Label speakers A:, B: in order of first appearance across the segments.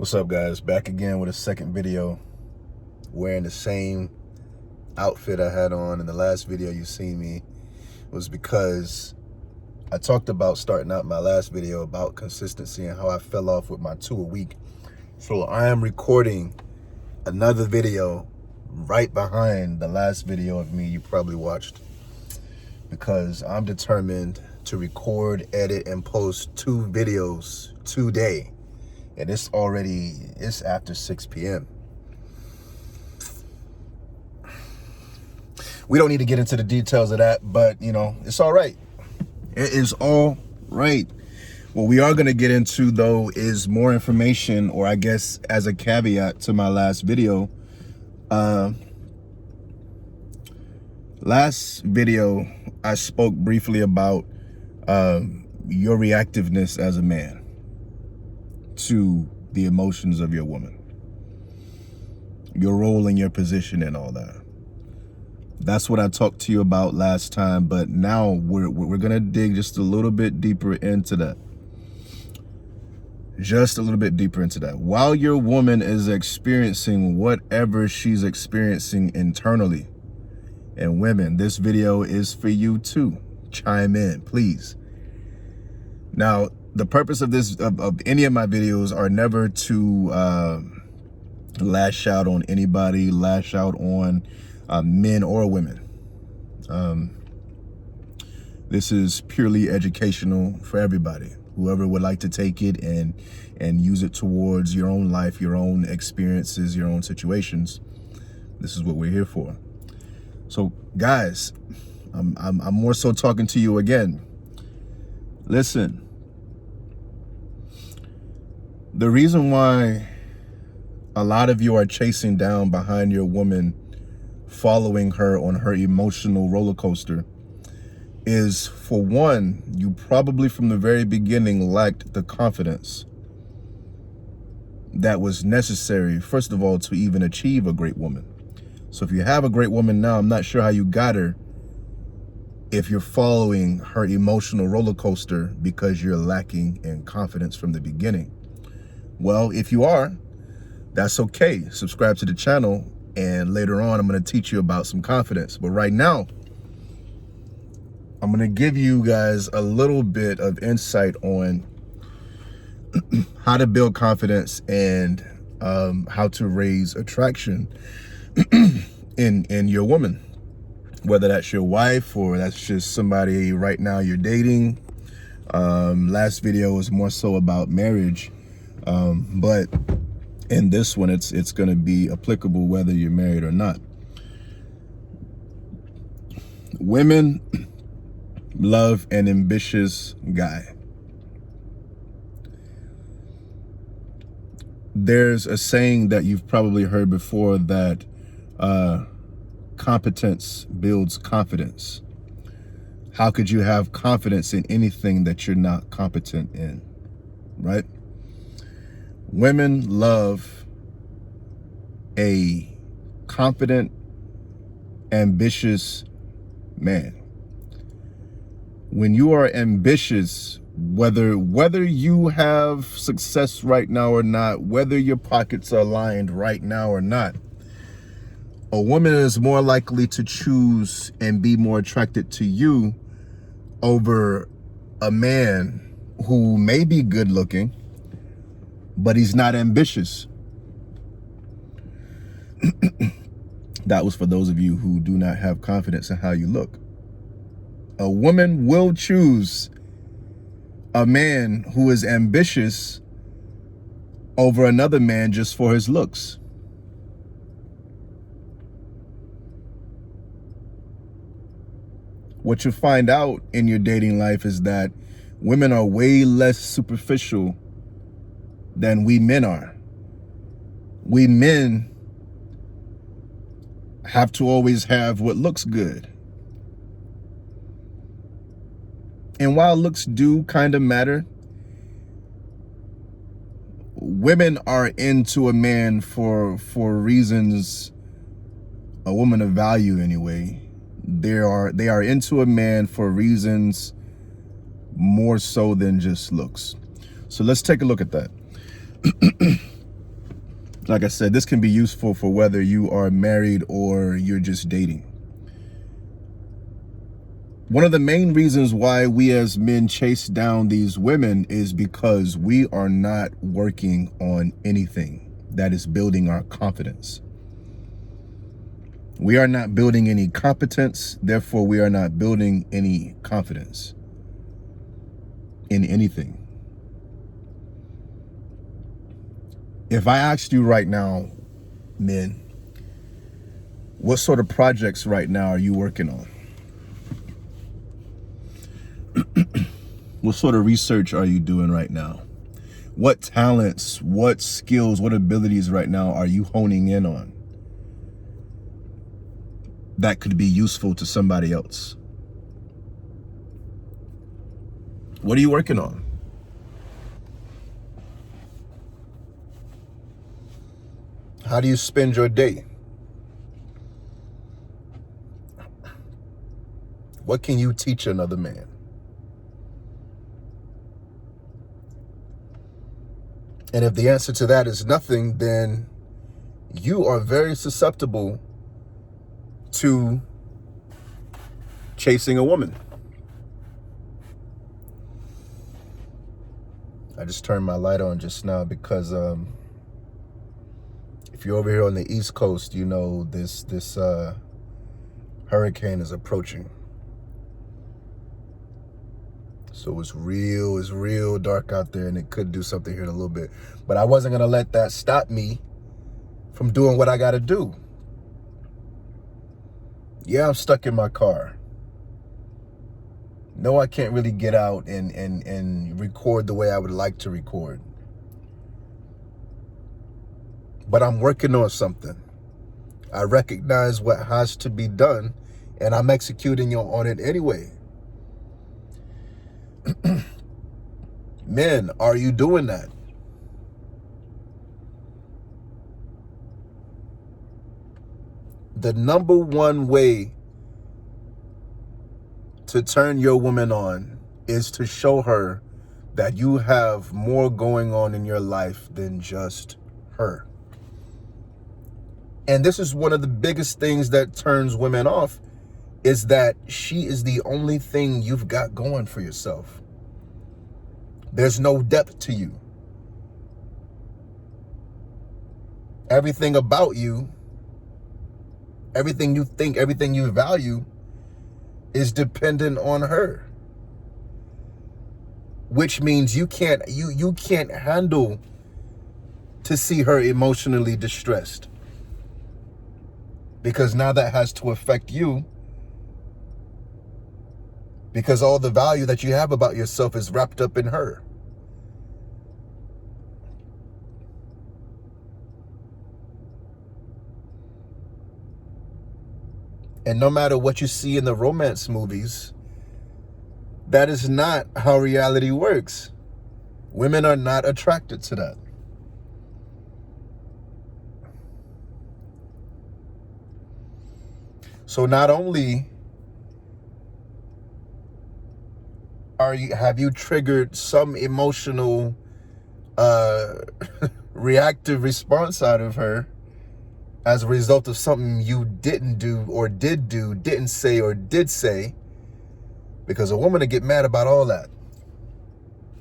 A: What's up, guys? Back again with a second video, wearing the same outfit I had on in the last video you seen me. Was because I talked about starting out my last video about consistency and how I fell off with my 2 a week. So I am recording another video right behind the last video of me you probably watched, because I'm determined to record, edit, and post 2 videos today. And it's after 6 p.m. We don't need to get into the details of that, but it's all right. It is all right. What we are going to get into, though, is more information, or I guess as a caveat to my last video. Last video, I spoke briefly about your reactiveness as a man to the emotions of your woman, your role and your position and all that. That's what I talked to you about last time, but now we're gonna dig just a little bit deeper into that. Just a little bit deeper into that. While your woman is experiencing whatever she's experiencing internally, and women, this video is for you too. Chime in, please. Now, the purpose of this, of any of my videos, are never to lash out on anybody, lash out on men or women. This is purely educational for everybody. Whoever would like to take it and use it towards your own life, your own experiences, your own situations. This is what we're here for. So, guys, I'm more so talking to you again. Listen. The reason why a lot of you are chasing down behind your woman, following her on her emotional roller coaster, is, for one, you probably from the very beginning lacked the confidence that was necessary, first of all, to even achieve a great woman. So if you have a great woman now, I'm not sure how you got her if you're following her emotional roller coaster because you're lacking in confidence from the beginning. Well, if you are, that's okay. Subscribe to the channel, and later on, I'm going to teach you about some confidence. But right now, I'm going to give you guys a little bit of insight on how to build confidence and how to raise attraction in your woman, whether that's your wife or that's just somebody right now you're dating. Last video was more so about marriage. But in this one, it's going to be applicable whether you're married or not. Women love an ambitious guy. There's a saying that you've probably heard before that competence builds confidence. How could you have confidence in anything that you're not competent in, right? Women love a confident, ambitious man. When you are ambitious, whether you have success right now or not, whether your pockets are lined right now or not, a woman is more likely to choose and be more attracted to you over a man who may be good looking, but he's not ambitious. That was for those of you who do not have confidence in how you look. A woman will choose a man who is ambitious over another man just for his looks. What you find out in your dating life is that women are way less superficial than we men are. We men have to always have what looks good. And while looks do kind of matter, women are into a man for reasons, a woman of value anyway. They are into a man for reasons more so than just looks. So let's take a look at that. Like I said, this can be useful for whether you are married or you're just dating. One of the main reasons why we as men chase down these women is because we are not working on anything that is building our confidence. We are not building any competence, therefore we are not building any confidence in anything. If I asked you right now, men, what sort of projects right now are you working on? What sort of research are you doing right now? What talents, what skills, what abilities right now are you honing in on that could be useful to somebody else? What are you working on? How do you spend your day? What can you teach another man? And if the answer to that is nothing, then you are very susceptible to chasing a woman. I just turned my light on just now because if you're over here on the East Coast, you know this hurricane is approaching. So it's real dark out there, and it could do something here in a little bit. But I wasn't gonna let that stop me from doing what I gotta do. Yeah, I'm stuck in my car. No, I can't really get out and record the way I would like to record. But I'm working on something. I recognize what has to be done, and I'm executing on it anyway. Men, are you doing that? The number one way to turn your woman on is to show her that you have more going on in your life than just her. And this is one of the biggest things that turns women off, is that she is the only thing you've got going for yourself. There's no depth to you. Everything about you, everything you think, everything you value is dependent on her. Which means you can't handle to see her emotionally distressed. Because now that has to affect you. Because all the value that you have about yourself is wrapped up in her. And no matter what you see in the romance movies, that is not how reality works. Women are not attracted to that. So not only have you triggered some emotional reactive response out of her as a result of something you didn't do or didn't say or did say, because a woman will get mad about all that.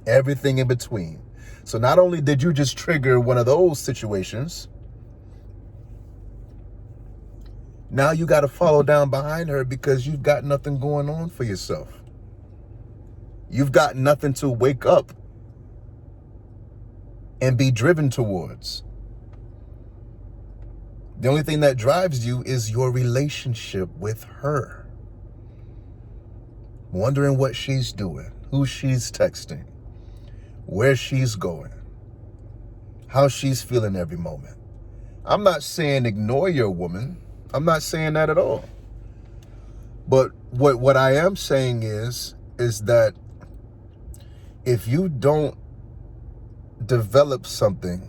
A: Everything in between. So not only did you just trigger one of those situations, now you got to follow down behind her because you've got nothing going on for yourself. You've got nothing to wake up and be driven towards. The only thing that drives you is your relationship with her. Wondering what she's doing, who she's texting, where she's going, how she's feeling every moment. I'm not saying ignore your woman. I'm not saying that at all. But what I am saying is that if you don't develop something,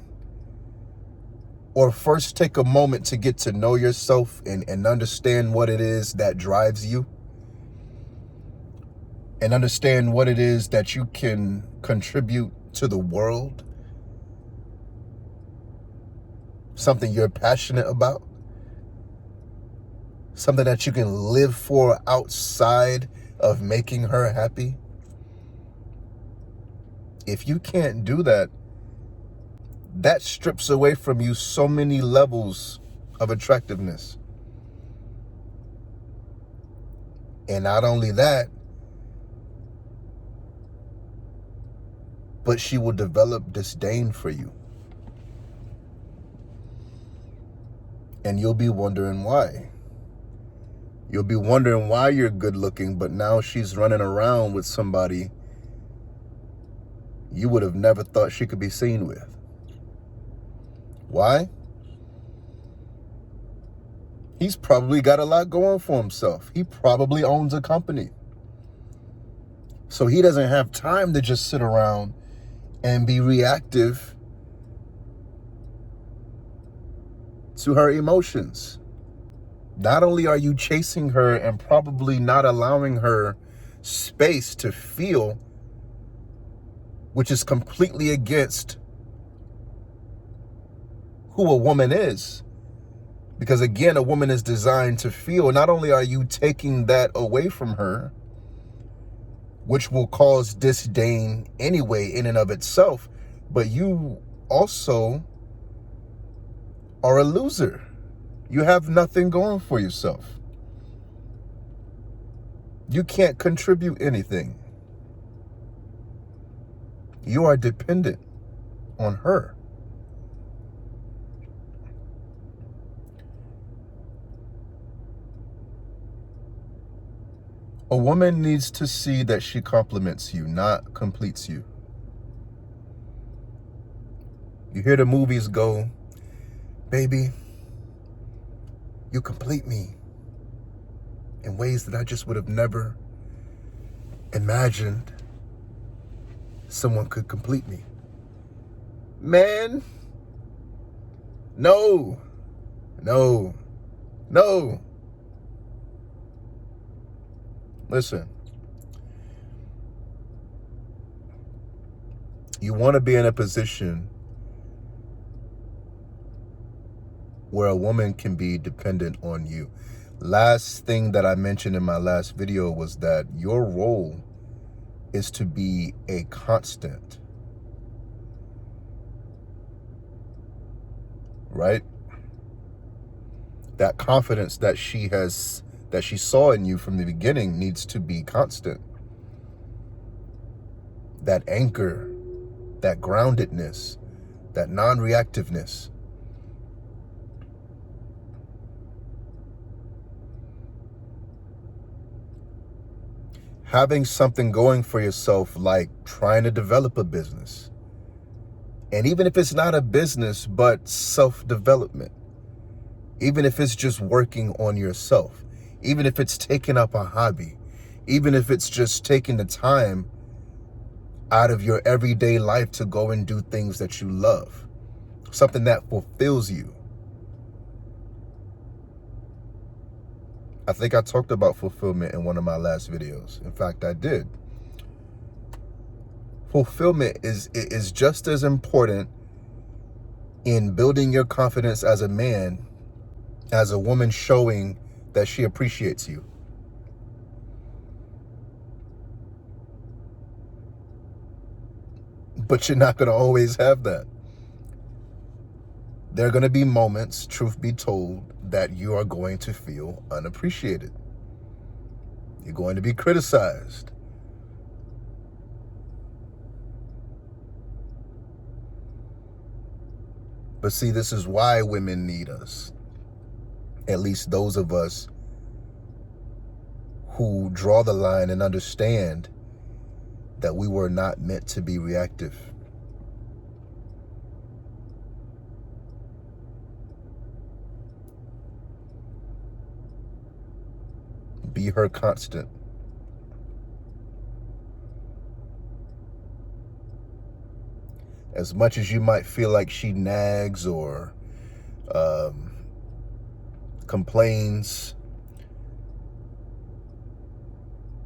A: or first take a moment to get to know yourself and understand what it is that drives you, and understand what it is that you can contribute to the world, something you're passionate about, something that you can live for outside of making her happy. If you can't do that, that strips away from you so many levels of attractiveness. And not only that, but she will develop disdain for you. And you'll be wondering why. You'll be wondering why you're good looking, but now she's running around with somebody you would have never thought she could be seen with. Why? He's probably got a lot going for himself. He probably owns a company. So he doesn't have time to just sit around and be reactive to her emotions. Not only are you chasing her and probably not allowing her space to feel, which is completely against who a woman is. Because again, a woman is designed to feel. Not only are you taking that away from her, which will cause disdain anyway in and of itself, but you also are a loser. You have nothing going for yourself. You can't contribute anything. You are dependent on her. A woman needs to see that she compliments you, not completes you. You hear the movies go, baby, you complete me in ways that I just would have never imagined someone could complete me. Man, no. Listen, you want to be in a position where a woman can be dependent on you. Last thing that I mentioned in my last video was that your role is to be a constant, right? That confidence that she saw in you from the beginning needs to be constant. That anchor, that groundedness, that non-reactiveness. Having something going for yourself, like trying to develop a business. And even if it's not a business, but self-development. Even if it's just working on yourself. Even if it's taking up a hobby. Even if it's just taking the time out of your everyday life to go and do things that you love. Something that fulfills you. I think I talked about fulfillment in one of my last videos. In fact, I did. Fulfillment is just as important in building your confidence as a man as a woman showing that she appreciates you. But you're not going to always have that. There are going to be moments, truth be told, that you are going to feel unappreciated. You're going to be criticized. But see, this is why women need us. At least those of us who draw the line and understand that we were not meant to be reactive. Be her constant. As much as you might feel like she nags or complains,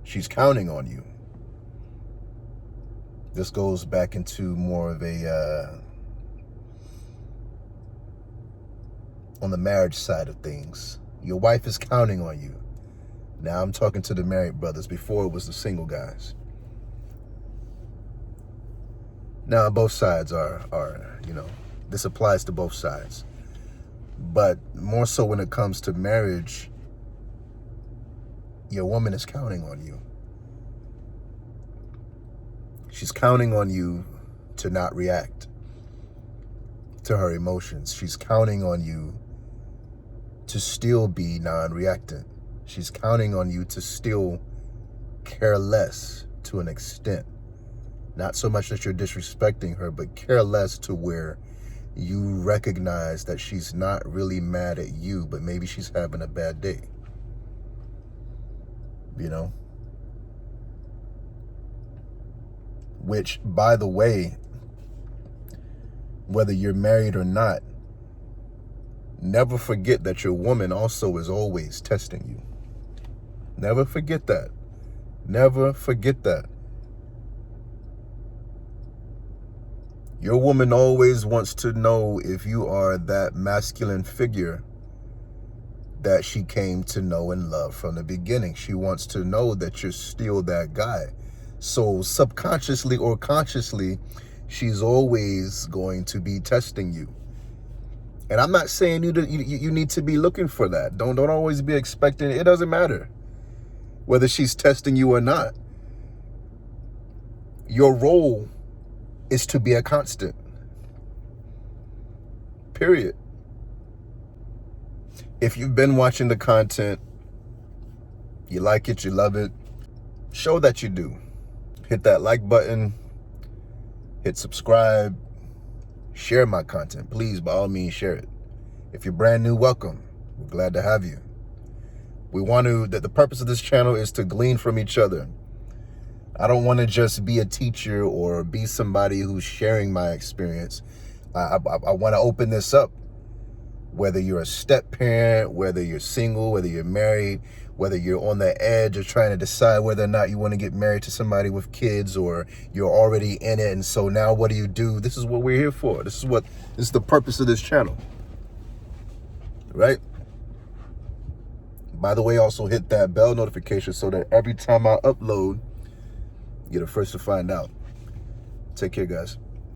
A: she's counting on you. This goes back into more of a on the marriage side of things. Your wife is counting on you. Now I'm talking to the married brothers. Before it was the single guys. Now both sides are, this applies to both sides. But more so when it comes to marriage, your woman is counting on you. She's counting on you to not react to her emotions. She's counting on you to still be non-reactant. She's counting on you to still care less to an extent. Not so much that you're disrespecting her, but care less to where you recognize that she's not really mad at you, but maybe she's having a bad day. Which, by the way, whether you're married or not, never forget that your woman also is always testing you. Never forget that. Never forget that. Your woman always wants to know if you are that masculine figure that she came to know and love from the beginning. She wants to know that you're still that guy. So subconsciously or consciously, she's always going to be testing you. And I'm not saying you need to be looking for that. Don't always be expecting. It doesn't matter whether she's testing you or not. Your role is to be a constant. Period. If you've been watching the content, you like it, you love it, show that you do. Hit that like button, hit subscribe, share my content. Please, by all means, share it. If you're brand new, welcome. We're glad to have you. The purpose of this channel is to glean from each other. I don't want to just be a teacher or be somebody who's sharing my experience. I want to open this up. Whether you're a step parent, whether you're single, whether you're married, whether you're on the edge of trying to decide whether or not you want to get married to somebody with kids, or you're already in it, and so now what do? This is what we're here for. This is the purpose of this channel. Right? By the way, also hit that bell notification so that every time I upload, you're the first to find out. Take care, guys.